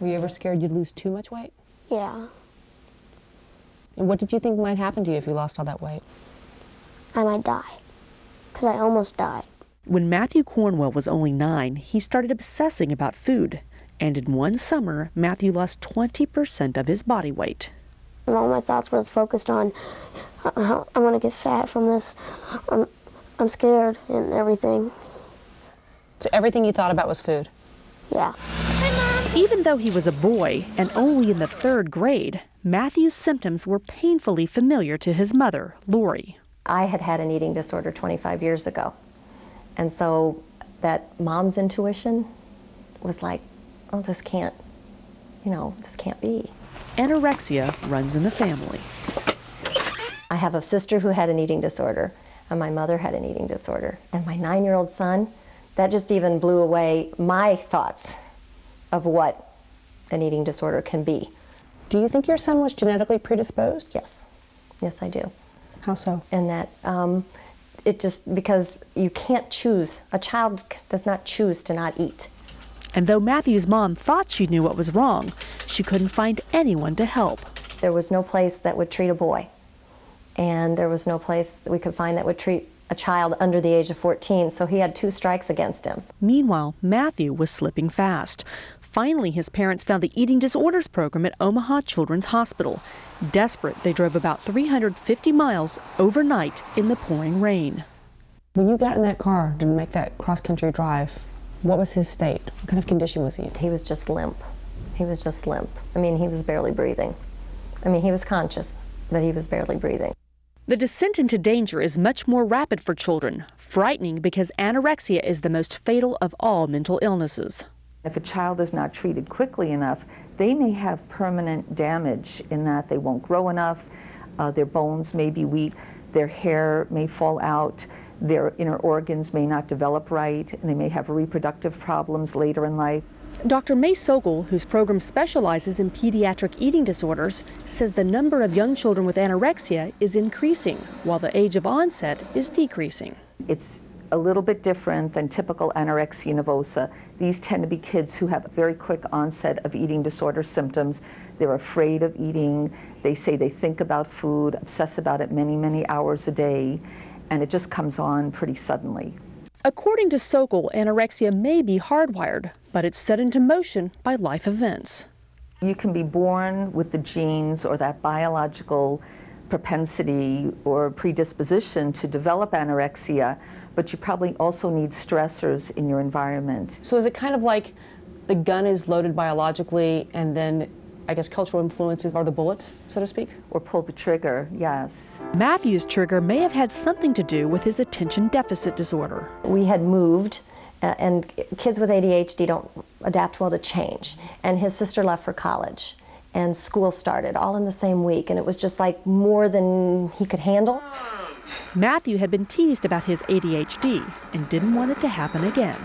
Were you ever scared you'd lose too much weight? Yeah. And what did you think might happen to you if you lost all that weight? I might die, because I almost died. When Matthew Cornwell was only 9, he started obsessing about food. And in one summer, Matthew lost 20% of his body weight. And all my thoughts were focused on, I'm going to get fat from this. I'm scared and everything. So everything you thought about was food? Yeah. Even though he was a boy and only in the 3rd grade, Matthew's symptoms were painfully familiar to his mother, Lori. I had had an eating disorder 25 years ago. And so that mom's intuition was like, oh, this can't be. Anorexia runs in the family. I have a sister who had an eating disorder, and my mother had an eating disorder. And my 9-year-old son, that just even blew away my thoughts of what an eating disorder can be. Do you think your son was genetically predisposed? Yes. Yes, I do. How so? And that because you can't choose. A child does not choose to not eat. And though Matthew's mom thought she knew what was wrong, she couldn't find anyone to help. There was no place that would treat a boy. And there was no place that we could find that would treat a child under the age of 14, so he had 2 strikes against him. Meanwhile, Matthew was slipping fast. Finally, his parents found the eating disorders program at Omaha Children's Hospital. Desperate, they drove about 350 miles overnight in the pouring rain. When you got in that car to make that cross-country drive, what was his state? What kind of condition was he in? He was just limp. He was just limp. I mean, he was barely breathing. I mean, he was conscious, but he was barely breathing. The descent into danger is much more rapid for children, frightening because anorexia is the most fatal of all mental illnesses. If a child is not treated quickly enough, they may have permanent damage in that they won't grow enough, their bones may be weak, their hair may fall out, their inner organs may not develop right, and they may have reproductive problems later in life. Dr. May Sokol, whose program specializes in pediatric eating disorders, says the number of young children with anorexia is increasing, while the age of onset is decreasing. It's a little bit different than typical anorexia nervosa. These tend to be kids who have a very quick onset of eating disorder symptoms. They're afraid of eating. They say they think about food, obsess about it many, many hours a day, and it just comes on pretty suddenly. According to Sokol, anorexia may be hardwired, but it's set into motion by life events. You can be born with the genes or that biological propensity or predisposition to develop anorexia, but you probably also need stressors in your environment. So is it kind of like the gun is loaded biologically and then I guess cultural influences are the bullets, so to speak? Or pull the trigger, yes. Matthew's trigger may have had something to do with his attention deficit disorder. We had moved, and kids with ADHD don't adapt well to change. And his sister left for college, and school started all in the same week, and it was just like more than he could handle. Matthew had been teased about his ADHD and didn't want it to happen again.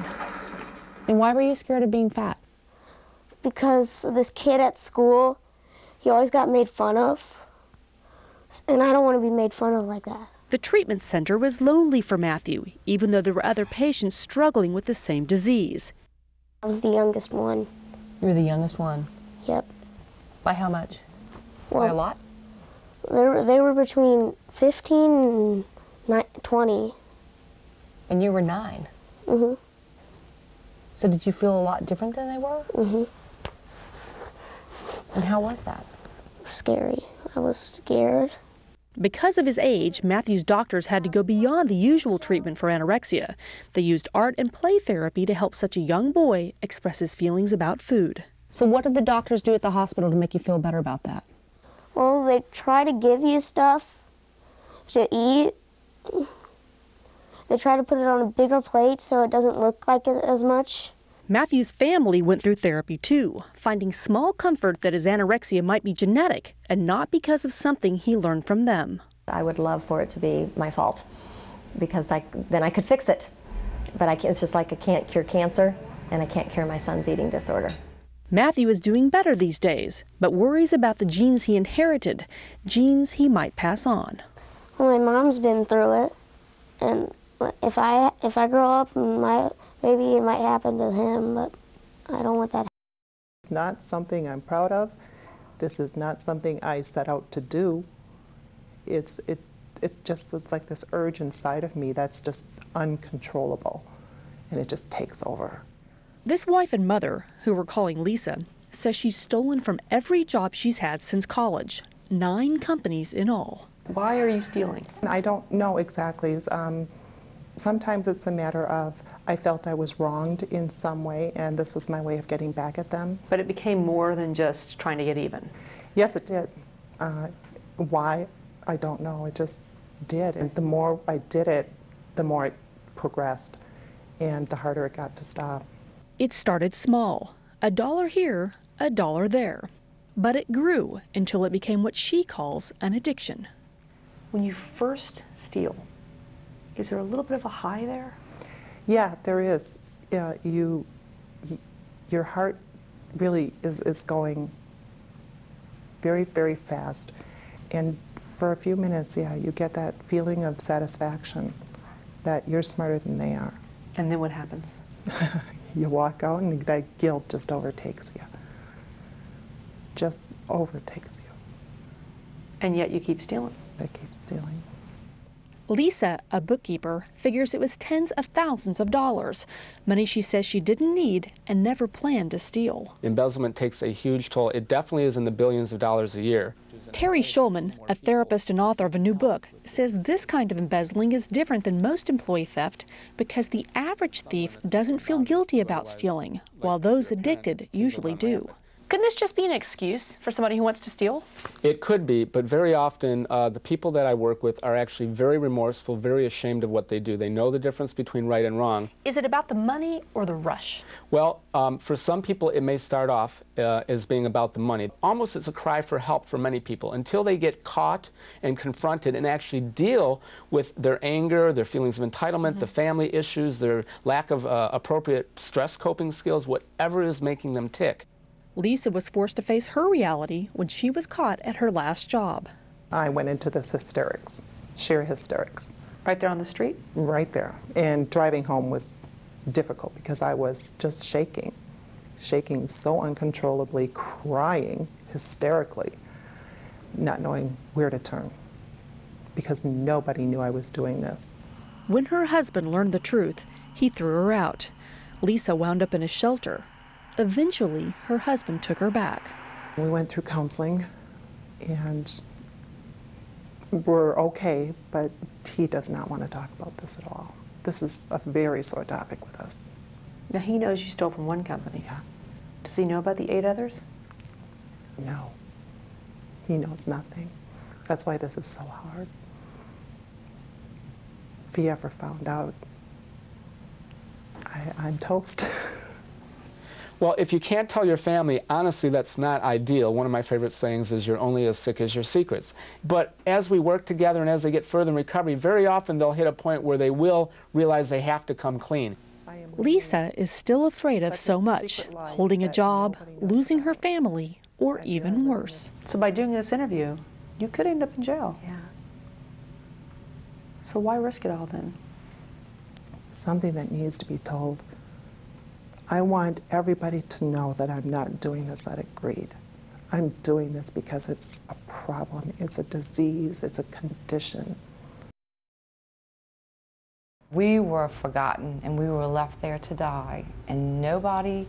And why were you scared of being fat? Because this kid at school, he always got made fun of, and I don't want to be made fun of like that. The treatment center was lonely for Matthew, even though there were other patients struggling with the same disease. I was the youngest one. You were the youngest one? Yep. By how much? Well, by a lot? They were between 15 and 20. And you were 9? Mm-hmm. So did you feel a lot different than they were? Mm-hmm. And how was that? Scary. I was scared. Because of his age, Matthew's doctors had to go beyond the usual treatment for anorexia. They used art and play therapy to help such a young boy express his feelings about food. So what did the doctors do at the hospital to make you feel better about that? Well, they try to give you stuff to eat. They try to put it on a bigger plate so it doesn't look like it as much. Matthew's family went through therapy too, finding small comfort that his anorexia might be genetic and not because of something he learned from them. I would love for it to be my fault, because then I could fix it. But it's just like I can't cure cancer, and I can't cure my son's eating disorder. Matthew is doing better these days, but worries about the genes he inherited, genes he might pass on. Well, my mom's been through it, and if I grow up and maybe it might happen to him, but I don't want that. It's not something I'm proud of. This is not something I set out to do. It's like this urge inside of me that's just uncontrollable, and it just takes over. This wife and mother, who we're calling Lisa, says she's stolen from every job she's had since college, 9 companies in all. Why are you stealing? I don't know exactly. Sometimes it's a matter of I felt I was wronged in some way, and this was my way of getting back at them. But it became more than just trying to get even. Yes, it did. Why? I don't know. It just did. And the more I did it, the more it progressed, and the harder it got to stop. It started small, $1 here, $1 there. But it grew until it became what she calls an addiction. When you first steal, is there a little bit of a high there? Yeah, there is. Your heart really is going very, very fast. And for a few minutes, yeah, you get that feeling of satisfaction that you're smarter than they are. And then what happens? You walk out and that guilt just overtakes you. Just overtakes you. And yet you keep stealing. I keep stealing. Lisa, a bookkeeper, figures it was tens of thousands of dollars, money she says she didn't need and never planned to steal. Embezzlement takes a huge toll. It definitely is in the billions of dollars a year. Terry Schulman, a therapist and author of a new book, says this kind of embezzling is different than most employee theft because the average thief doesn't feel guilty about stealing, while those addicted usually do. Couldn't this just be an excuse for somebody who wants to steal? It could be, but very often the people that I work with are actually very remorseful, very ashamed of what they do. They know the difference between right and wrong. Is it about the money or the rush? Well, for some people it may start off as being about the money. Almost it's a cry for help for many people until they get caught and confronted and actually deal with their anger, their feelings of entitlement, the family issues, their lack of appropriate stress coping skills, whatever is making them tick. Lisa was forced to face her reality when she was caught at her last job. I went into this hysterics, sheer hysterics. Right there on the street? Right there. And driving home was difficult because I was just shaking so uncontrollably, crying hysterically, not knowing where to turn because nobody knew I was doing this. When her husband learned the truth, he threw her out. Lisa wound up in a shelter. Eventually, her husband took her back. We went through counseling, and we're okay, but he does not want to talk about this at all. This is a very sore topic with us. Now, he knows you stole from one company. Yeah. Does he know about the 8 others? No. He knows nothing. That's why this is so hard. If he ever found out, I'm toast. Well, if you can't tell your family, honestly, that's not ideal. One of my favorite sayings is you're only as sick as your secrets. But as we work together and as they get further in recovery, very often they'll hit a point where they will realize they have to come clean. Lisa is still afraid of so much, holding a job, losing her family, or even worse. So by doing this interview, you could end up in jail. Yeah. So why risk it all then? Something that needs to be told. I want everybody to know that I'm not doing this out of greed. I'm doing this because it's a problem, it's a disease, it's a condition. We were forgotten and we were left there to die, and nobody,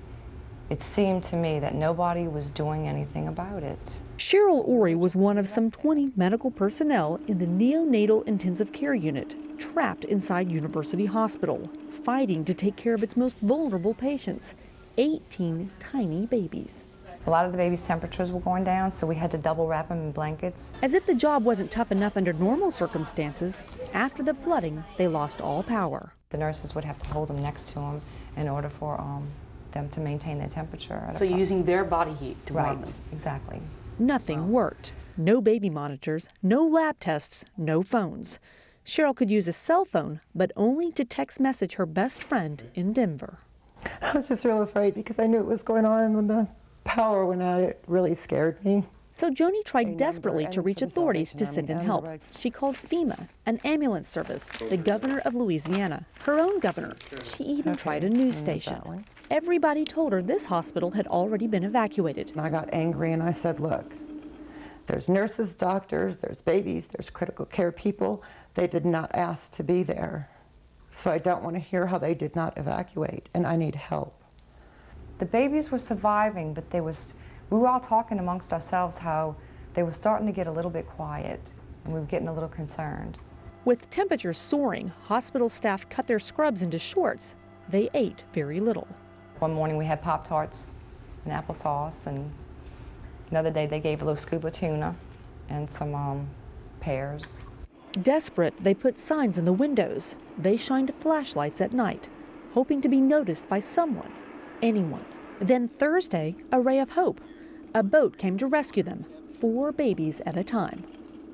it seemed to me that nobody was doing anything about it. Cheryl Ori was one of some 20 medical personnel in the neonatal intensive care unit, trapped inside University Hospital, fighting to take care of its most vulnerable patients, 18 tiny babies. A lot of the babies' temperatures were going down, so we had to double wrap them in blankets. As if the job wasn't tough enough under normal circumstances, after the flooding, they lost all power. The nurses would have to hold them next to them in order for them to maintain their temperature. So you're using their body heat to warm Right, them. exactly. Nothing worked. No baby monitors, no lab tests, no phones. Cheryl could use a cell phone, but only to text message her best friend in Denver. I was just real afraid because I knew what was going on, and when the power went out, it really scared me. So Joni tried desperately to reach authorities to send in help. She called FEMA, an ambulance service, the governor of Louisiana, her own governor. She even tried a news station. Everybody told her this hospital had already been evacuated. I got angry and I said, look, there's nurses, doctors, there's babies, there's critical care people. They did not ask to be there. So I don't want to hear how they did not evacuate, and I need help. The babies were surviving, but we were all talking amongst ourselves how they were starting to get a little bit quiet, and we were getting a little concerned. With temperatures soaring, hospital staff cut their scrubs into shorts. They ate very little. One morning we had Pop-Tarts and applesauce, and another day they gave a little scoop of tuna and some pears. Desperate, they put signs in the windows. They shined flashlights at night, hoping to be noticed by someone, anyone. Then Thursday, a ray of hope. A boat came to rescue them, 4 babies at a time.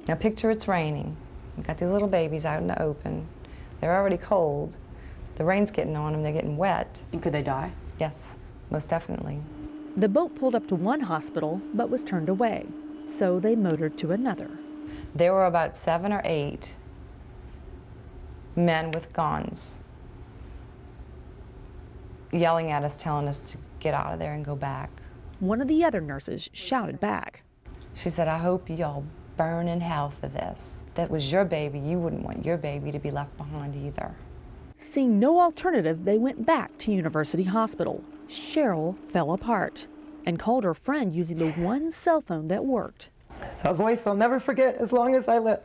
Now picture it's raining. We've got these little babies out in the open. They're already cold. The rain's getting on them, they're getting wet. And could they die? Yes, most definitely. The boat pulled up to one hospital, but was turned away. So they motored to another. There were about 7 or 8 men with guns yelling at us, telling us to get out of there and go back. One of the other nurses shouted back. She said, I hope y'all burn in hell for this. That was your baby. You wouldn't want your baby to be left behind either. Seeing no alternative, they went back to University Hospital. Cheryl fell apart and called her friend using the one cell phone that worked. A voice I'll never forget as long as I live.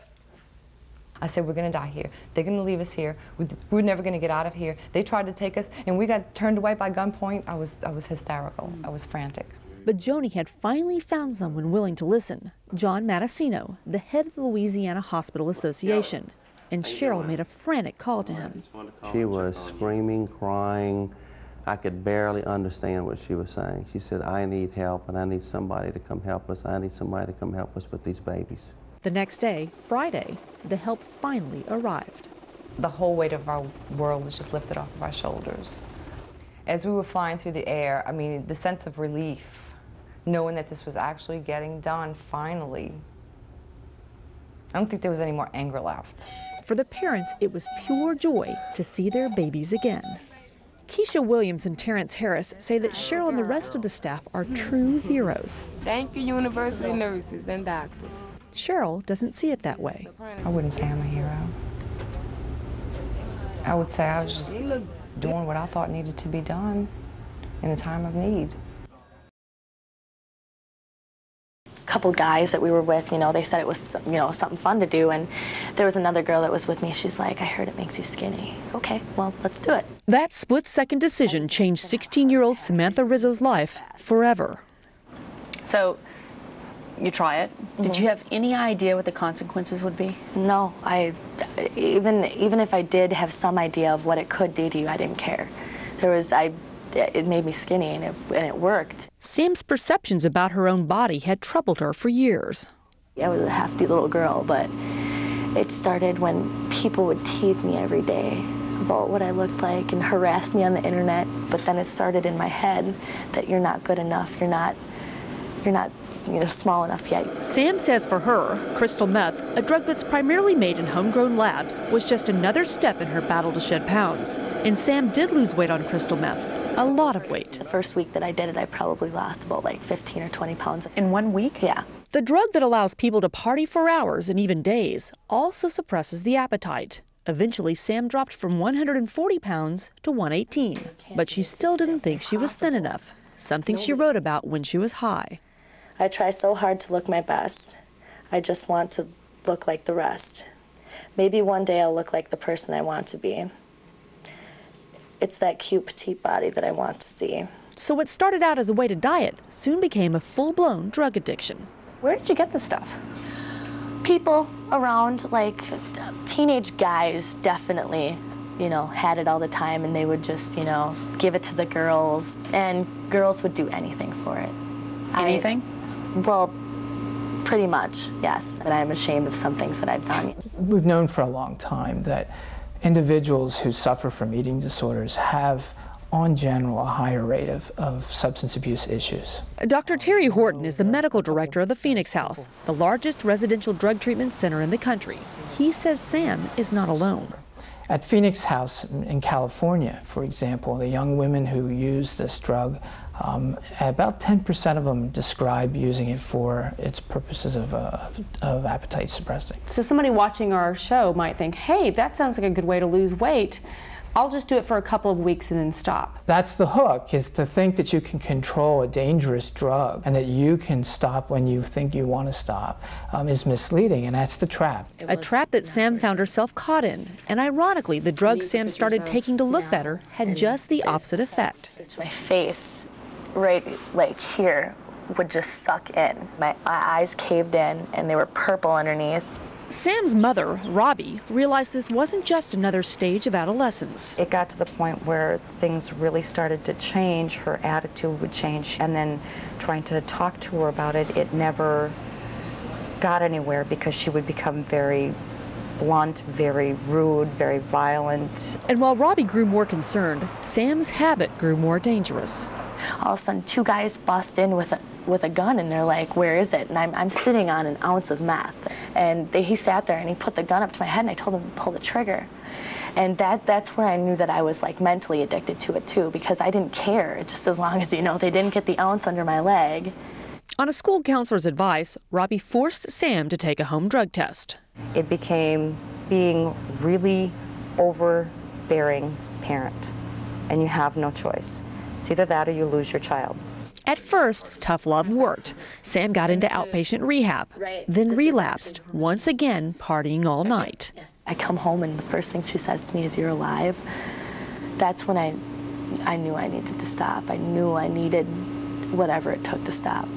I said, we're going to die here. They're going to leave us here. We're never going to get out of here. They tried to take us, and we got turned away by gunpoint. I was hysterical. I was frantic. But Joni had finally found someone willing to listen. John Mattasino, the head of the Louisiana Hospital Association. And Cheryl made a frantic call to him. She was screaming, crying. I could barely understand what she was saying. She said, I need help, and I need somebody to come help us. I need somebody to come help us with these babies. The next day, Friday, the help finally arrived. The whole weight of our world was just lifted off of our shoulders. As we were flying through the air, I mean, the sense of relief, knowing that this was actually getting done, finally. I don't think there was any more anger left. For the parents, it was pure joy to see their babies again. Keisha Williams and Terrence Harris say that Cheryl and the rest of the staff are true heroes. Thank you, university nurses and doctors. Cheryl doesn't see it that way. I wouldn't say I'm a hero. I would say I was just doing what I thought needed to be done in a time of need. Couple guys that we were with, you know, they said it was, you know, something fun to do, and there was another girl that was with me. She's like, I heard it makes you skinny. Okay, well, let's do it. That split-second decision changed 16-year-old Samantha Rizzo's life forever. So, you try it. Did you have any idea what the consequences would be? No, even if I did have some idea of what it could do to you, I didn't care. It made me skinny, and it worked. Sam's perceptions about her own body had troubled her for years. I was a hefty little girl, but it started when people would tease me every day about what I looked like and harass me on the internet. But then it started in my head that you're not good enough, you're not small enough yet. Sam says for her, crystal meth, a drug that's primarily made in homegrown labs, was just another step in her battle to shed pounds. And Sam did lose weight on crystal meth, a lot of weight. The first week that I did it, I probably lost about like 15 or 20 pounds. In 1 week? Yeah. The drug that allows people to party for hours and even days also suppresses the appetite. Eventually, Sam dropped from 140 pounds to 118, but she still didn't think she was thin enough, something she wrote about when she was high. I try so hard to look my best. I just want to look like the rest. Maybe one day I'll look like the person I want to be. It's that cute petite body that I want to see. So what started out as a way to diet soon became a full-blown drug addiction. Where did you get this stuff? People around, like teenage guys definitely, you know, had it all the time, and they would just, you know, give it to the girls, and girls would do anything for it. Anything? Well, pretty much, yes. And I'm ashamed of some things that I've done. We've known for a long time that individuals who suffer from eating disorders have on general, a higher rate of substance abuse issues. Dr. Terry Horton is the medical director of the Phoenix House, the largest residential drug treatment center in the country. He says Sam is not alone. At Phoenix House in California, for example, the young women who use this drug, about 10% of them describe using it for its purposes of appetite suppressing. So somebody watching our show might think, hey, that sounds like a good way to lose weight. I'll just do it for a couple of weeks and then stop. That's the hook, is to think that you can control a dangerous drug and that you can stop when you think you want to stop is misleading, and that's the trap. A trap that Sam found herself caught in. And ironically, the drug Sam started taking to look better had just the opposite effect. My face, right like here, would just suck in. My eyes caved in and they were purple underneath. Sam's mother, Robbie, realized this wasn't just another stage of adolescence. It got to the point where things really started to change. Her attitude would change, and then trying to talk to her about it, it never got anywhere because she would become very blunt, very rude, very violent. And while Robbie grew more concerned, Sam's habit grew more dangerous. All of a sudden, two guys bust in with a gun, and they're like, where is it? And I'm sitting on an ounce of meth. And he sat there and he put the gun up to my head, and I told him to pull the trigger. And that's where I knew that I was like mentally addicted to it too, because I didn't care, just as long as, you know, they didn't get the ounce under my leg. On a school counselor's advice, Robbie forced Sam to take a home drug test. It became being really overbearing parent, and you have no choice. It's either that or you lose your child. At first, tough love worked. Sam got into outpatient rehab, then relapsed, once again partying all night. I come home and the first thing she says to me is, "You're alive." That's when I knew I needed to stop. I knew I needed whatever it took to stop.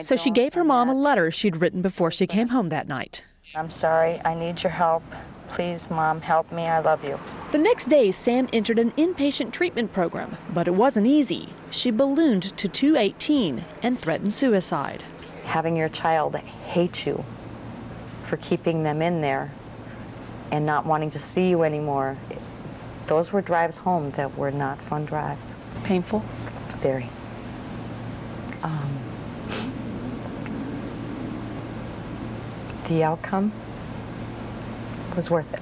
So she gave her mom a letter she'd written before she came home that night. I'm sorry, I need your help. Please, Mom, help me, I love you. The next day, Sam entered an inpatient treatment program, but it wasn't easy. She ballooned to 218 and threatened suicide. Having your child hate you for keeping them in there and not wanting to see you anymore, those were drives home that were not fun drives. Painful? Very. The outcome was worth it.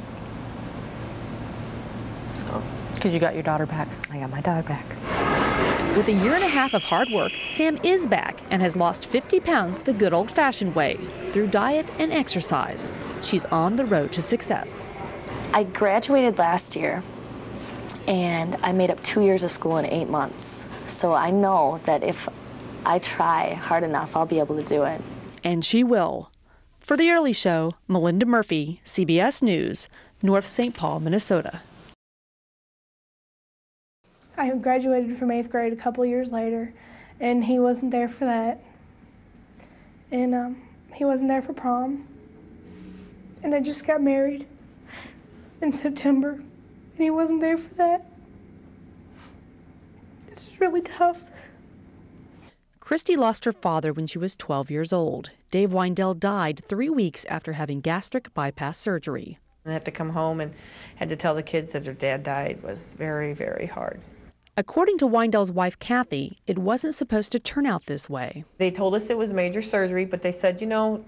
So. Because you got your daughter back. I got my daughter back. With a year and a half of hard work, Sam is back and has lost 50 pounds the good old-fashioned way, through diet and exercise. She's on the road to success. I graduated last year, and I made up 2 years of school in 8 months. So I know that if I try hard enough, I'll be able to do it. And she will. For The Early Show, Melinda Murphy, CBS News, North St. Paul, Minnesota. I graduated from 8th grade a couple years later, and he wasn't there for that. And he wasn't there for prom. And I just got married in September, and he wasn't there for that. This is really tough. Christy lost her father when she was 12 years old. Dave Windle died 3 weeks after having gastric bypass surgery. I had to come home and had to tell the kids that their dad died was very, very hard. According to Windle's wife, Kathy, it wasn't supposed to turn out this way. They told us it was major surgery, but they said, you know,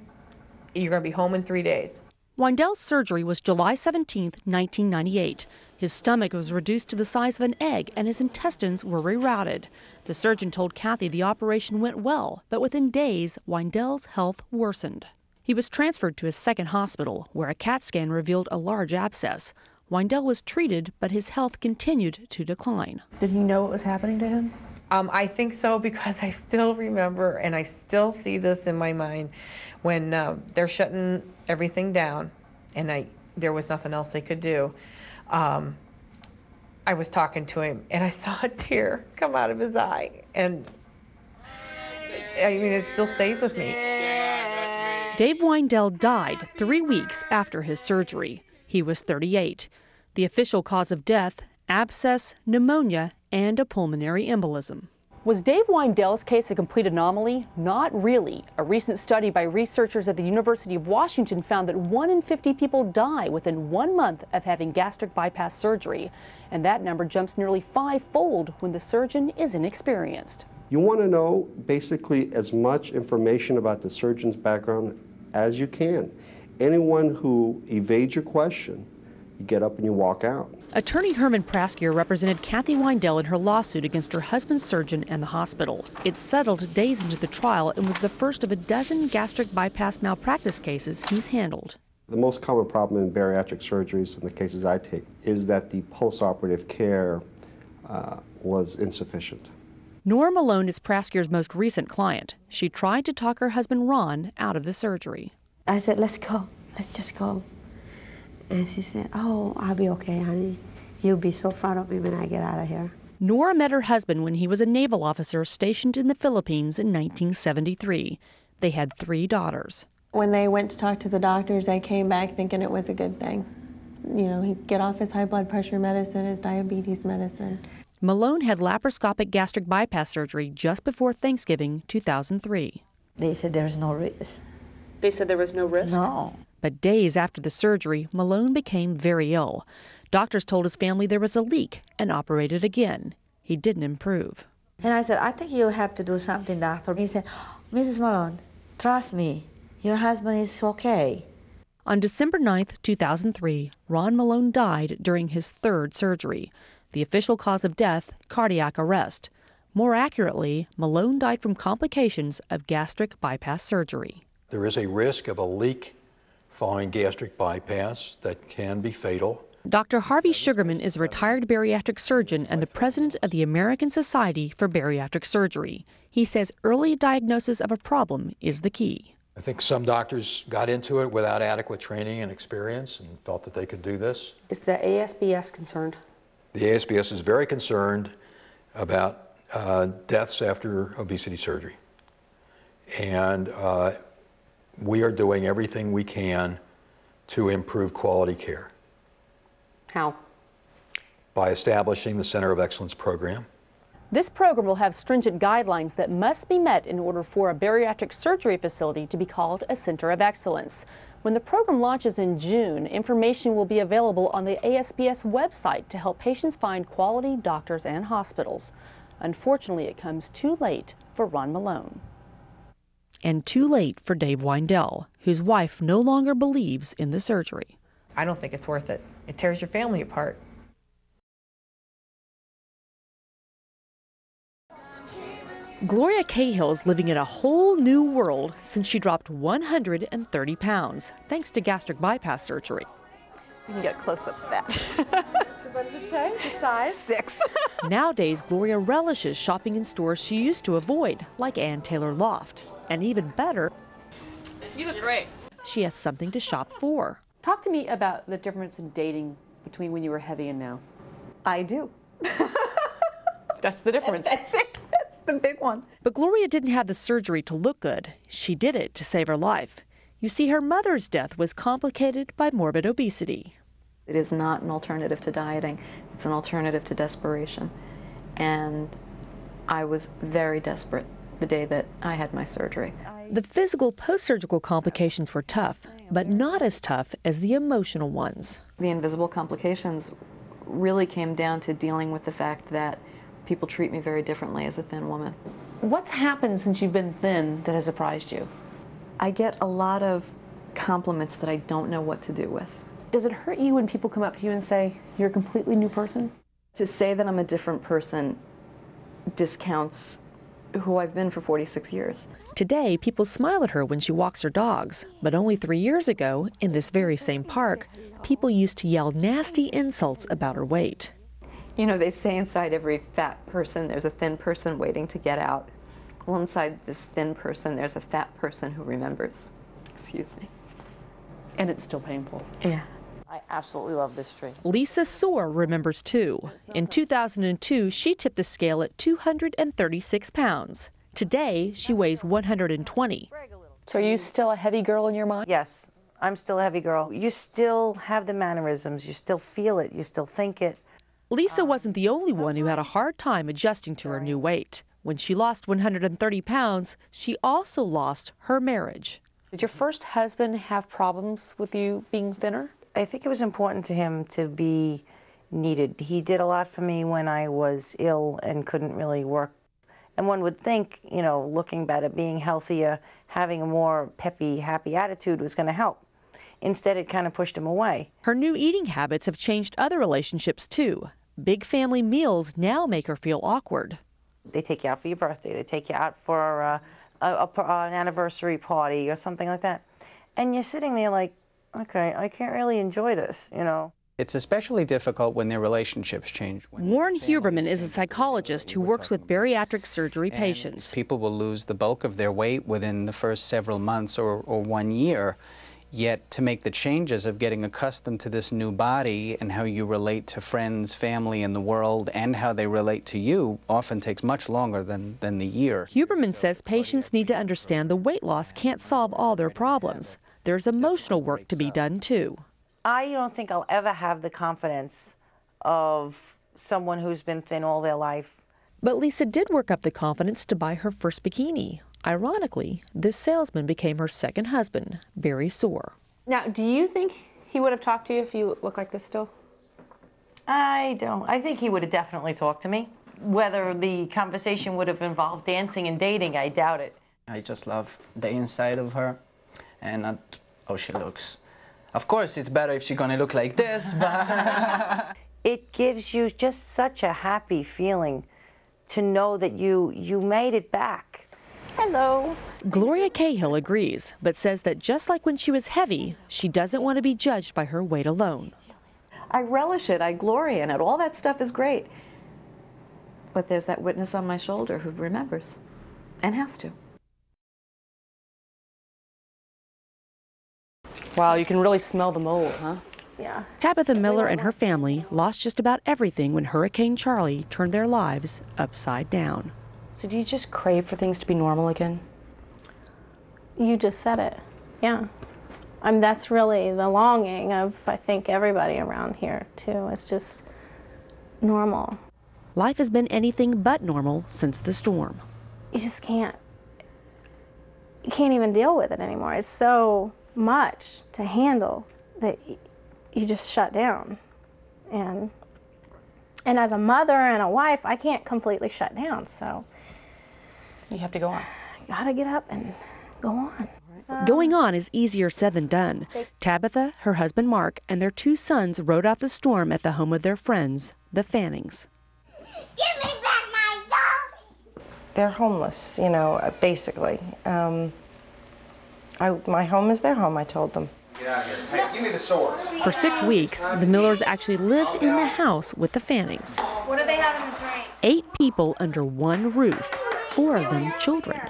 you're going to be home in 3 days. Windle's surgery was July 17, 1998. His stomach was reduced to the size of an egg and his intestines were rerouted. The surgeon told Kathy the operation went well, but within days, Windle's health worsened. He was transferred to a second hospital, where a CAT scan revealed a large abscess. Windle was treated, but his health continued to decline. Did he know what was happening to him? I think so, because I still remember, and I still see this in my mind, when they're shutting everything down, and there was nothing else they could do. I was talking to him, and I saw a tear come out of his eye, and I mean, it still stays with me. Dave Windle died 3 weeks after his surgery. He was 38. The official cause of death, abscess, pneumonia, and a pulmonary embolism. Was Dave Windle's case a complete anomaly? Not really. A recent study by researchers at the University of Washington found that 1 in 50 people die within 1 month of having gastric bypass surgery. And that number jumps nearly 5-fold when the surgeon is inexperienced. You want to know basically as much information about the surgeon's background as you can. Anyone who evades your question, you get up and you walk out. Attorney Herman Praskier represented Kathy Windle in her lawsuit against her husband's surgeon and the hospital. It settled days into the trial and was the first of a dozen gastric bypass malpractice cases he's handled. The most common problem in bariatric surgeries, in the cases I take, is that the post-operative care was insufficient. Nora Malone is Praskier's most recent client. She tried to talk her husband Ron out of the surgery. I said, let's go, let's just go. And she said, oh, I'll be okay, honey. You'll be so proud of me when I get out of here. Nora met her husband when he was a naval officer stationed in the Philippines in 1973. They had 3 daughters. When they went to talk to the doctors, they came back thinking it was a good thing. You know, he'd get off his high blood pressure medicine, his diabetes medicine. Malone had laparoscopic gastric bypass surgery just before Thanksgiving 2003. They said there's no risk. They said there was no risk? No. But days after the surgery, Malone became very ill. Doctors told his family there was a leak and operated again. He didn't improve. And I said, I think you have to do something, doctor. He said, Mrs. Malone, trust me, your husband is okay. On December 9, 2003, Ron Malone died during his 3rd surgery. The official cause of death, cardiac arrest. More accurately, Malone died from complications of gastric bypass surgery. There is a risk of a leak following gastric bypass that can be fatal. Dr. Harvey Sugarman is a retired bariatric surgeon and the president of the American Society for Bariatric Surgery. He says early diagnosis of a problem is the key. I think some doctors got into it without adequate training and experience and felt that they could do this. Is the ASBS concerned? The ASBS is very concerned about deaths after obesity surgery. And we are doing everything we can to improve quality care. How? By establishing the Center of Excellence program. This program will have stringent guidelines that must be met in order for a bariatric surgery facility to be called a Center of Excellence. When the program launches in June, information will be available on the ASBS website to help patients find quality doctors and hospitals. Unfortunately, it comes too late for Ron Malone. And too late for Dave Windle, whose wife no longer believes in the surgery. I don't think it's worth it. It tears your family apart. Gloria Cahill is living in a whole new world since she dropped 130 pounds, thanks to gastric bypass surgery. You can get close up to that. What does it say? The size? 6. Nowadays, Gloria relishes shopping in stores she used to avoid, like Ann Taylor Loft. And even better, You look great. she has something to shop for. Talk to me about the difference in dating between when you were heavy and now. I do. That's the difference. That's it. That's the big one. But Gloria didn't have the surgery to look good. She did it to save her life. You see, her mother's death was complicated by morbid obesity. It is not an alternative to dieting. It's an alternative to desperation. And I was very desperate the day that I had my surgery. The physical post-surgical complications were tough, but not as tough as the emotional ones. The invisible complications really came down to dealing with the fact that people treat me very differently as a thin woman. What's happened since you've been thin that has surprised you? I get a lot of compliments that I don't know what to do with. Does it hurt you when people come up to you and say, you're a completely new person? To say that I'm a different person discounts who I've been for 46 years. Today, people smile at her when she walks her dogs, but only 3 years ago, in this very same park, people used to yell nasty insults about her weight. You know, they say inside every fat person, there's a thin person waiting to get out. Well, inside this thin person, there's a fat person who remembers. Excuse me. And it's still painful. Yeah. I absolutely love this tree. Lisa Soar remembers too. In 2002, she tipped the scale at 236 pounds. Today, she weighs 120. So are you still a heavy girl in your mind? Yes, I'm still a heavy girl. You still have the mannerisms, you still feel it, you still think it. Lisa wasn't the only one who had a hard time adjusting to her new weight. When she lost 130 pounds, she also lost her marriage. Did your first husband have problems with you being thinner? I think it was important to him to be needed. He did a lot for me when I was ill and couldn't really work. And one would think, you know, looking better, being healthier, having a more peppy, happy attitude was going to help. Instead, it kind of pushed him away. Her new eating habits have changed other relationships, too. Big family meals now make her feel awkward. They take you out for your birthday. They take you out for an anniversary party or something like that. And you're sitting there like, okay, I can't really enjoy this, you know. It's especially difficult when their relationships change. Warren Huberman is a psychologist who works with bariatric surgery patients. People will lose the bulk of their weight within the first several months or 1 year. Yet to make the changes of getting accustomed to this new body and how you relate to friends, family, and the world, and how they relate to you often takes much longer than the year. Huberman says patients need to understand the weight loss can't solve all their problems. There's emotional work to be done, too. I don't think I'll ever have the confidence of someone who's been thin all their life. But Lisa did work up the confidence to buy her first bikini. Ironically, this salesman became her second husband, Barry Soar. Now, do you think he would have talked to you if you look like this still? I don't. I think he would have definitely talked to me. Whether the conversation would have involved dancing and dating, I doubt it. I just love the inside of her and not how she looks. Of course, it's better if she's gonna look like this, but... It gives you just such a happy feeling to know that you made it back. Hello. Gloria Cahill agrees, but says that just like when she was heavy, she doesn't want to be judged by her weight alone. I relish it, I glory in it, all that stuff is great. But there's that witness on my shoulder who remembers, and has to. Wow, you can really smell the mold, huh? Yeah. Tabatha Miller and her family lost just about everything when Hurricane Charlie turned their lives upside down. So do you just crave for things to be normal again? You just said it, yeah. That's really the longing of, I think, everybody around here, too. It's just normal. Life has been anything but normal since the storm. You just can't. You can't even deal with it anymore. It's so much to handle that you just shut down. And as a mother and a wife, I can't completely shut down, so. You have to go on. Gotta get up and go on. Going on is easier said than done. Tabatha, her husband Mark, and their 2 sons rode out the storm at the home of their friends, the Fannings. Give me back my dog! They're homeless, you know, basically. My home is their home, I told them. Get out of here. Hey, give me the sword. For 6 weeks, the Millers actually lived in the house with the Fannings. What do they have in the drink? 8 people under one roof, 4 of them children.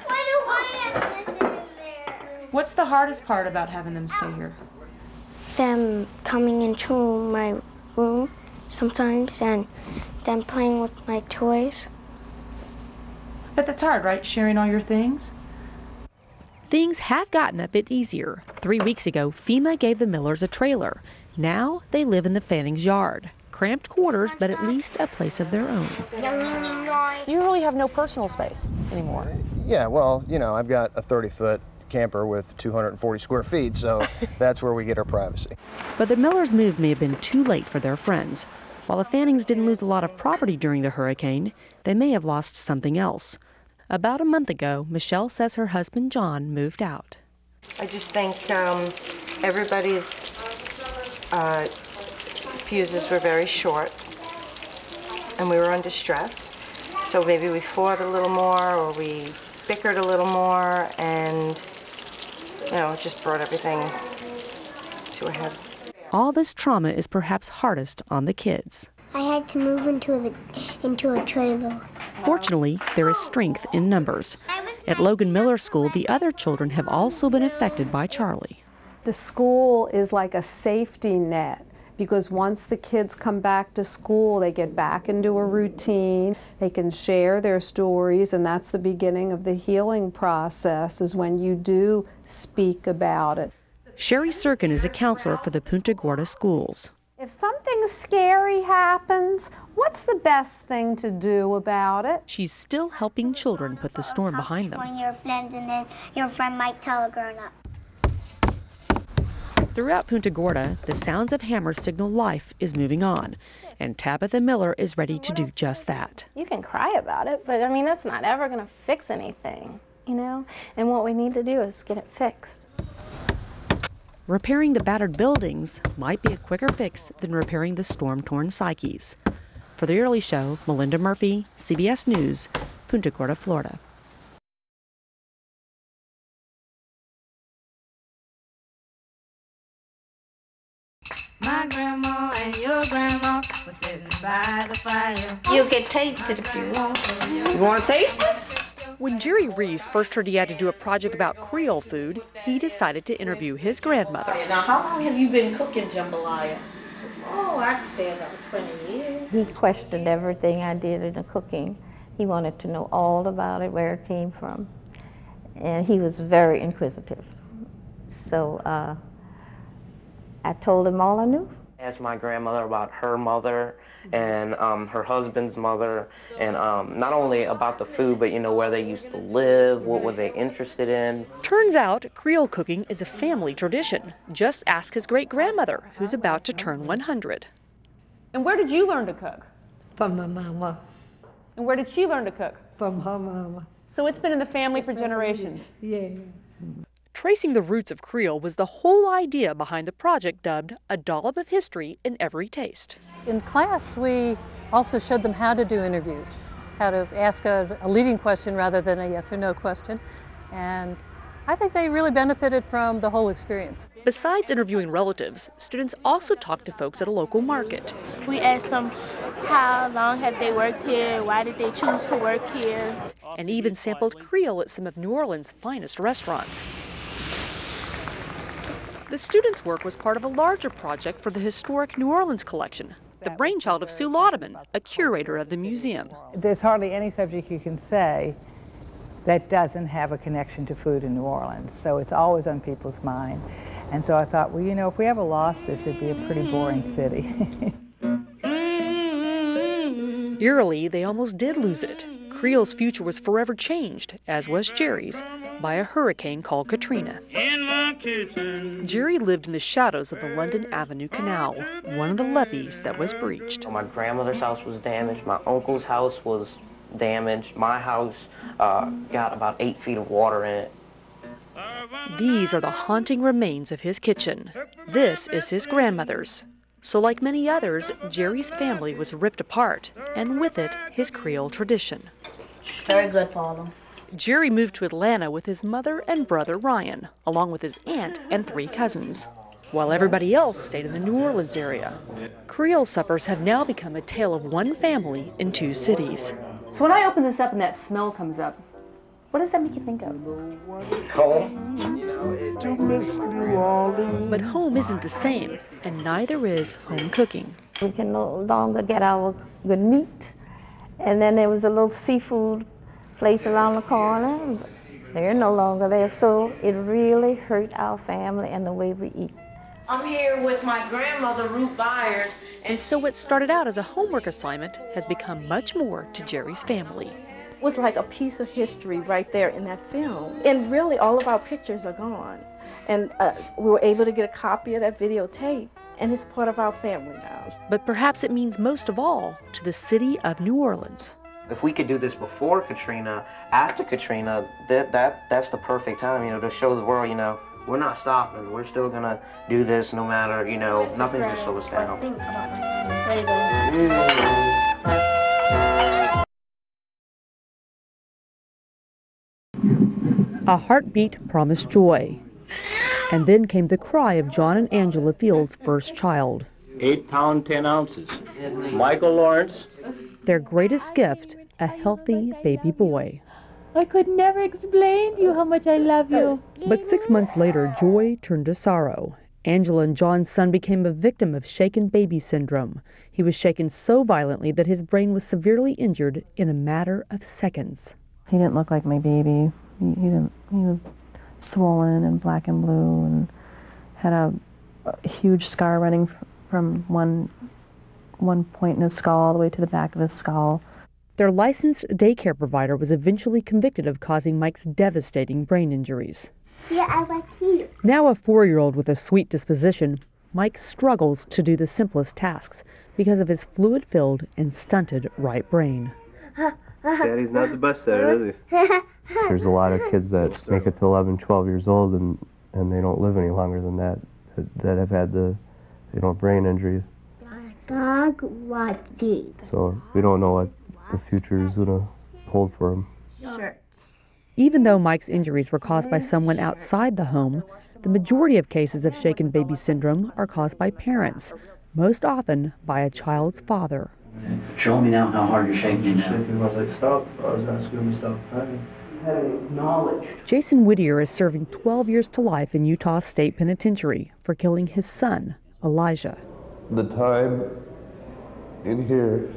What's the hardest part about having them stay here? Them coming into my room sometimes and them playing with my toys. But that's hard, right? Sharing all your things? Things have gotten a bit easier. 3 weeks ago, FEMA gave the Millers a trailer. Now they live in the Fannings' yard. Cramped quarters, but at least a place of their own. You really have no personal space anymore. Yeah, well, you know, I've got a 30-foot camper with 240 square feet, so that's where we get our privacy. But the Millers' move may have been too late for their friends. While the Fannings didn't lose a lot of property during the hurricane, they may have lost something else. About a month ago, Michelle says her husband John moved out. I just think everybody's fuses were very short, and we were under stress. So maybe we fought a little more, or we bickered a little more, and you know, it just brought everything to a head. All this trauma is perhaps hardest on the kids. I had to move into a trailer. Fortunately, there is strength in numbers. At Logan Miller School, the other children have also been affected by Charlie. The school is like a safety net because once the kids come back to school, they get back into a routine, they can share their stories, and that's the beginning of the healing process, is when you do speak about it. Sherry Sirkin is a counselor for the Punta Gorda schools. If something scary happens, friends, what's the best thing to do about it? She's still helping children put the storm behind them. One of your friends, and then your friend might tell a grown-up. Throughout Punta Gorda, the sounds of hammers signal life is moving on, and Tabatha Miller is ready to do just that. You can cry about it, but I mean, that's not ever going to fix anything, you know? And what we need to do is get it fixed. Repairing the battered buildings might be a quicker fix than repairing the storm-torn psyches. For The Early Show, Melinda Murphy, CBS News, Punta Gorda, Florida. My grandma and your grandma were sitting by the fire. You can taste it if you want. You want to taste it? When Jerry Reese first heard he had to do a project about Creole food, he decided to interview his grandmother. Now, how long have you been cooking jambalaya? Oh, I'd say about 20 years. He questioned everything I did in the cooking. He wanted to know all about it, where it came from. And he was very inquisitive. So I told him all I knew. Asked my grandmother about her mother and her husband's mother, and not only about the food, but you know, where they used to live, what were they interested in. Turns out Creole cooking is a family tradition. Just ask his great-grandmother, who's about to turn 100. And where did you learn to cook? From my mama. And where did she learn to cook? From her mama. So it's been in the family for generations. Yeah. Tracing the roots of Creole was the whole idea behind the project dubbed A Dollop of History in Every Taste. In class, we also showed them how to do interviews, how to ask a leading question rather than a yes or no question. And I think they really benefited from the whole experience. Besides interviewing relatives, students also talked to folks at a local market. We asked them how long have they worked here, why did they choose to work here. And even sampled Creole at some of New Orleans' finest restaurants. The students' work was part of a larger project for the historic New Orleans collection, the brainchild of Sue Laudeman, a curator of the museum. There's hardly any subject you can say that doesn't have a connection to food in New Orleans, so it's always on people's mind. And so I thought, well, you know, if we ever lost this, it'd be a pretty boring city. Eerily, they almost did lose it. Creole's future was forever changed, as was Jerry's, by a hurricane called Katrina. Jerry lived in the shadows of the London Avenue Canal, one of the levees that was breached. My grandmother's house was damaged, my uncle's house was damaged, my house got about 8 feet of water in it. These are the haunting remains of his kitchen. This is his grandmother's. So like many others, Jerry's family was ripped apart, and with it, his Creole tradition. Very good for them. Jerry moved to Atlanta with his mother and brother Ryan, along with his aunt and 3 cousins, while everybody else stayed in the New Orleans area. Creole suppers have now become a tale of one family in 2 cities. So when I open this up and that smell comes up, what does that make you think of? Home. But home isn't the same, and neither is home cooking. We can no longer get our good meat. And then there was a little seafood place around the corner. They're no longer there, so it really hurt our family and the way we eat. I'm here with my grandmother, Ruth Byers. And so what started out as a homework assignment has become much more to Jerry's family. It was like a piece of history right there in that film. And really all of our pictures are gone. And we were able to get a copy of that videotape, and it's part of our family now. But perhaps it means most of all to the city of New Orleans. If we could do this before Katrina, after Katrina, that's the perfect time, you know, to show the world, you know, we're not stopping. We're still gonna do this no matter, you know, nothing's gonna slow us down. A heartbeat promised joy. And then came the cry of John and Angela Field's first child. 8 pounds, 10 ounces. Michael Lawrence. Their greatest gift, a healthy baby boy. I could never explain to you how much I love you. But 6 months later, joy turned to sorrow. Angela and John's son became a victim of shaken baby syndrome. He was shaken so violently that his brain was severely injured in a matter of seconds. He didn't look like my baby. He was swollen and black and blue and had a huge scar running from one one point in his skull all the way to the back of his skull. Their licensed daycare provider was eventually convicted of causing Mike's devastating brain injuries. Yeah, I like you. Now a 4-year-old with a sweet disposition, Mike struggles to do the simplest tasks because of his fluid-filled and stunted right brain. Daddy's not the best at it, is he? There's a lot of kids that make it to 11, 12 years old and they don't live any longer than that have had the, brain injuries. Dog what deep. So we don't know what the future is going to hold for him. Sure. Even though Mike's injuries were caused by someone outside the home, the majority of cases of shaken baby syndrome are caused by parents, most often by a child's father. Show me now how hard you're shaking now. I was like, stop. I was asking him to stop crying. Acknowledged. Jason Whittier is serving 12 years to life in Utah State Penitentiary for killing his son, Elijah. The time in here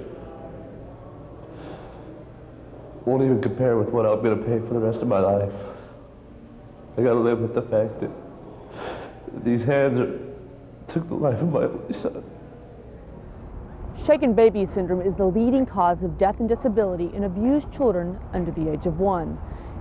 won't even compare with what I'm going to pay for the rest of my life. I got to live with the fact that these hands took the life of my only son. Shaken baby syndrome is the leading cause of death and disability in abused children under the age of 1.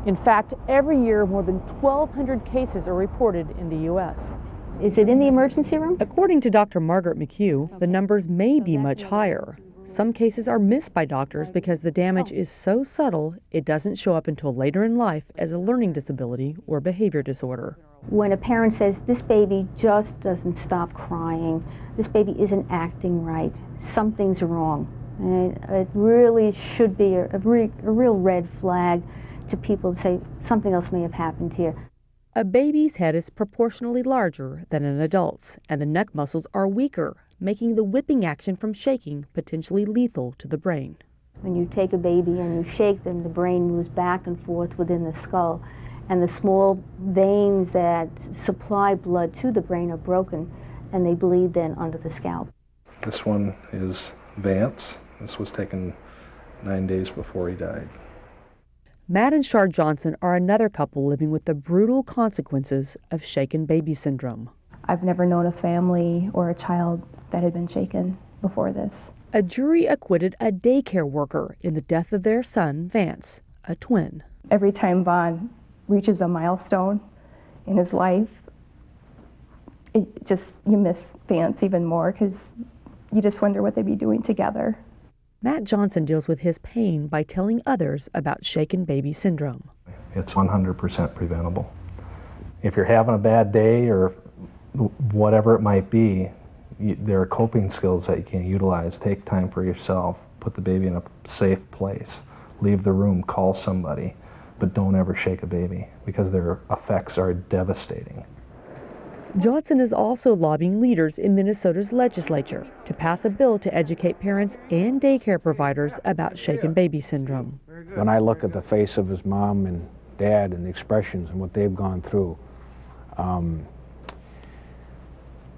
In fact, every year more than 1,200 cases are reported in the U.S. Is it in the emergency room? According to Dr. Margaret McHugh, the numbers may be much higher. Some cases are missed by doctors because the damage is so subtle it doesn't show up until later in life as a learning disability or behavior disorder. When a parent says, this baby just doesn't stop crying, this baby isn't acting right, something's wrong. And it really should be a real red flag to people to say something else may have happened here. A baby's head is proportionally larger than an adult's, and the neck muscles are weaker, making the whipping action from shaking potentially lethal to the brain. When you take a baby and you shake them, the brain moves back and forth within the skull, and the small veins that supply blood to the brain are broken, and they bleed then under the scalp. This one is Vance. This was taken 9 days before he died. Matt and Shar Johnson are another couple living with the brutal consequences of shaken baby syndrome. I've never known a family or a child that had been shaken before this. A jury acquitted a daycare worker in the death of their son, Vance, a twin. Every time Vaughn reaches a milestone in his life, you miss Vance even more because you just wonder what they'd be doing together. Matt Johnson deals with his pain by telling others about shaken baby syndrome. It's 100% preventable. If you're having a bad day or whatever it might be, there are coping skills that you can utilize. Take time for yourself, put the baby in a safe place, leave the room, call somebody, but don't ever shake a baby because their effects are devastating. Johnson is also lobbying leaders in Minnesota's legislature to pass a bill to educate parents and daycare providers about shaken baby syndrome. When I look at the face of his mom and dad and the expressions and what they've gone through,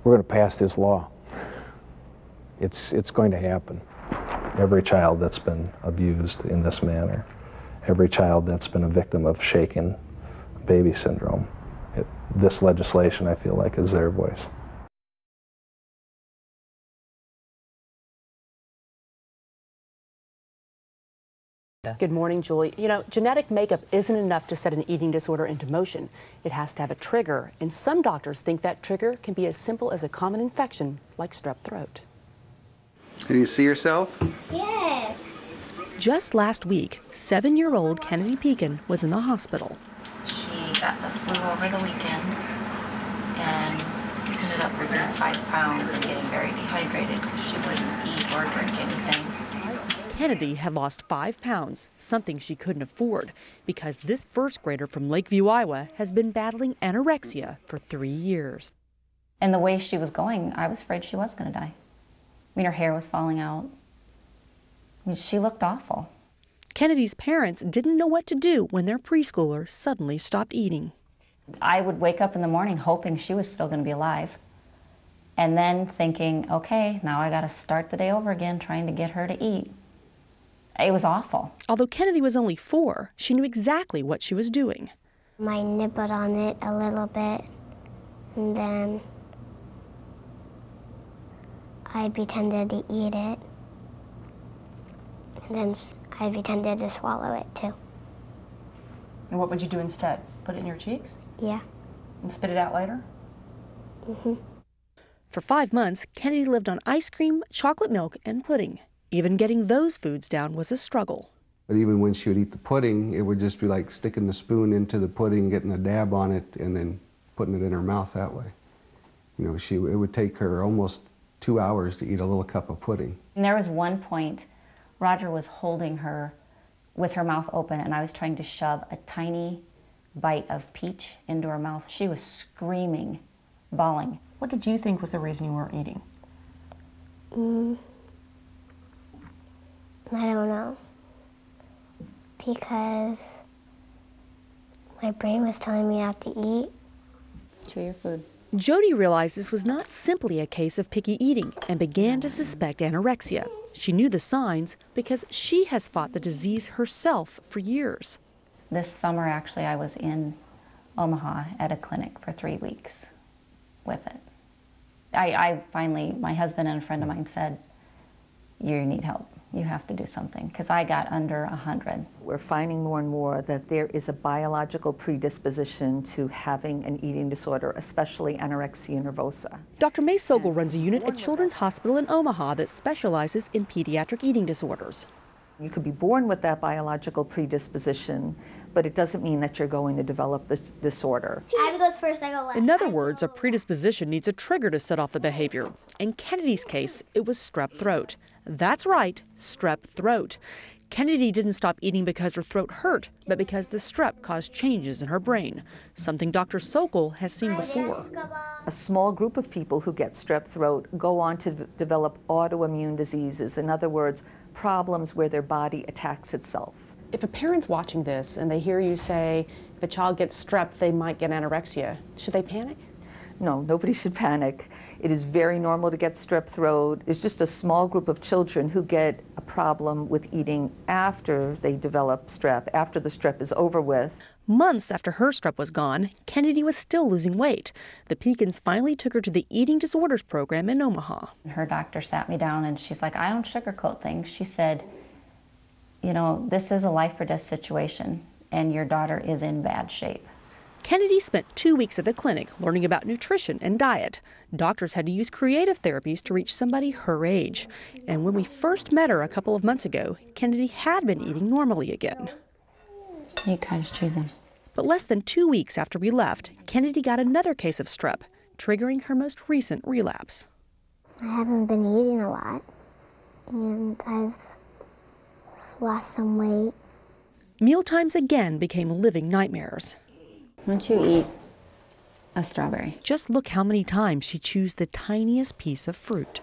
we're going to pass this law. It's going to happen. Every child that's been abused in this manner, every child that's been a victim of shaken baby syndrome, this legislation, I feel like, is their voice. Good morning, Julie. You know, genetic makeup isn't enough to set an eating disorder into motion. It has to have a trigger, and some doctors think that trigger can be as simple as a common infection like strep throat. Can you see yourself? Yes. Just last week, 7-year-old Kennedy Pekin was in the hospital. She got the flu over the weekend and ended up losing 5 pounds and getting very dehydrated because she wouldn't eat or drink anything. Kennedy had lost 5 pounds, something she couldn't afford, because this first grader from Lakeview, Iowa, has been battling anorexia for 3 years. And the way she was going, I was afraid she was going to die. I mean, her hair was falling out. I mean, she looked awful. Kennedy's parents didn't know what to do when their preschooler suddenly stopped eating. I would wake up in the morning hoping she was still going to be alive, and then thinking, okay, now I got to start the day over again trying to get her to eat. It was awful. Although Kennedy was only 4, she knew exactly what she was doing. I nibbled on it a little bit, and then I pretended to eat it. And then I pretended to swallow it too. And what would you do instead? Put it in your cheeks? Yeah. And spit it out later? Mm-hmm. For 5 months, Kennedy lived on ice cream, chocolate milk, and pudding. Even getting those foods down was a struggle. But even when she would eat the pudding, it would just be like sticking the spoon into the pudding, getting a dab on it, and then putting it in her mouth that way. You know, it would take her almost 2 hours to eat a little cup of pudding. And there was one point, Roger was holding her with her mouth open, and I was trying to shove a tiny bite of peach into her mouth. She was screaming, bawling. What did you think was the reason you weren't eating? I don't know. Because my brain was telling me I have to eat. Chew your food. Jody realized this was not simply a case of picky eating and began to suspect anorexia. She knew the signs because she has fought the disease herself for years. This summer, actually, I was in Omaha at a clinic for 3 weeks with it. I finally, my husband and a friend of mine said, you need help. You have to do something, because I got under 100. We're finding more and more that there is a biological predisposition to having an eating disorder, especially anorexia nervosa. Dr. May Sogel runs a unit at Children's Hospital in Omaha that specializes in pediatric eating disorders. You could be born with that biological predisposition, but it doesn't mean that you're going to develop this disorder. Abby goes first, I go last. In other words, a predisposition needs a trigger to set off the behavior. In Kennedy's case, it was strep throat. That's right, strep throat. Kennedy didn't stop eating because her throat hurt, but because the strep caused changes in her brain, something Dr. Sokol has seen before. A small group of people who get strep throat go on to develop autoimmune diseases. In other words, problems where their body attacks itself. If a parent's watching this and they hear you say, if a child gets strep, they might get anorexia, should they panic? No, nobody should panic. It is very normal to get strep throat. It's just a small group of children who get a problem with eating after they develop strep, after the strep is over with. Months after her strep was gone, Kennedy was still losing weight. The Peakins finally took her to the eating disorders program in Omaha. Her doctor sat me down and she's like, I don't sugarcoat things. She said, you know, this is a life or death situation and your daughter is in bad shape. Kennedy spent 2 weeks at the clinic learning about nutrition and diet. Doctors had to use creative therapies to reach somebody her age. And when we first met her a couple of months ago, Kennedy had been eating normally again. You kind of choose them. But less than 2 weeks after we left, Kennedy got another case of strep, triggering her most recent relapse. I haven't been eating a lot, and I've lost some weight. Mealtimes again became living nightmares. Why don't you eat a strawberry? Just look how many times she chews the tiniest piece of fruit.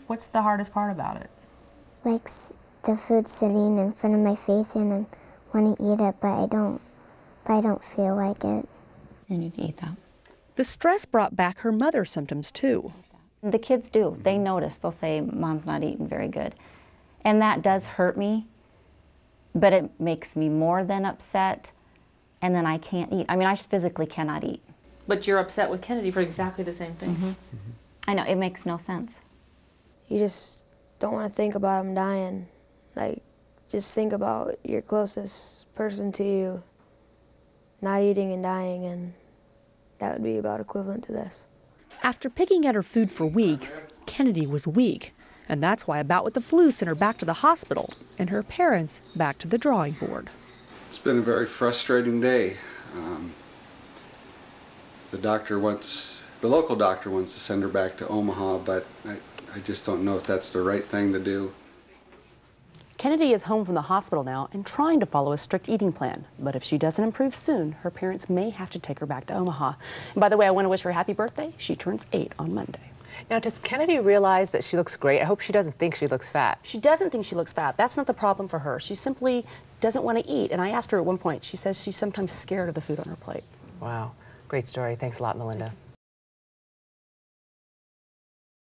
What's the hardest part about it? Like the food sitting in front of my face and I want to eat it, but I don't feel like it. You need to eat that. The stress brought back her mother's symptoms too. The kids do. They notice. They'll say, Mom's not eating very good. And that does hurt me, but it makes me more than upset, and then I can't eat. I mean, I just physically cannot eat. But you're upset with Kennedy for exactly the same thing. Mm-hmm. I know, it makes no sense. You just don't want to think about him dying. Like, just think about your closest person to you not eating and dying, and that would be about equivalent to this. After picking at her food for weeks, Kennedy was weak. And that's why a bout with the flu sent her back to the hospital and her parents back to the drawing board. It's been a very frustrating day. The local doctor wants to send her back to Omaha, but I just don't know if that's the right thing to do. Kennedy is home from the hospital now and trying to follow a strict eating plan. But if she doesn't improve soon, her parents may have to take her back to Omaha. And by the way, I want to wish her a happy birthday. She turns 8 on Monday. Now, does Kennedy realize that she looks great? I hope she doesn't think she looks fat. She doesn't think she looks fat. That's not the problem for her. She simply doesn't want to eat. And I asked her at one point, she says she's sometimes scared of the food on her plate. Wow. Great story. Thanks a lot, Melinda.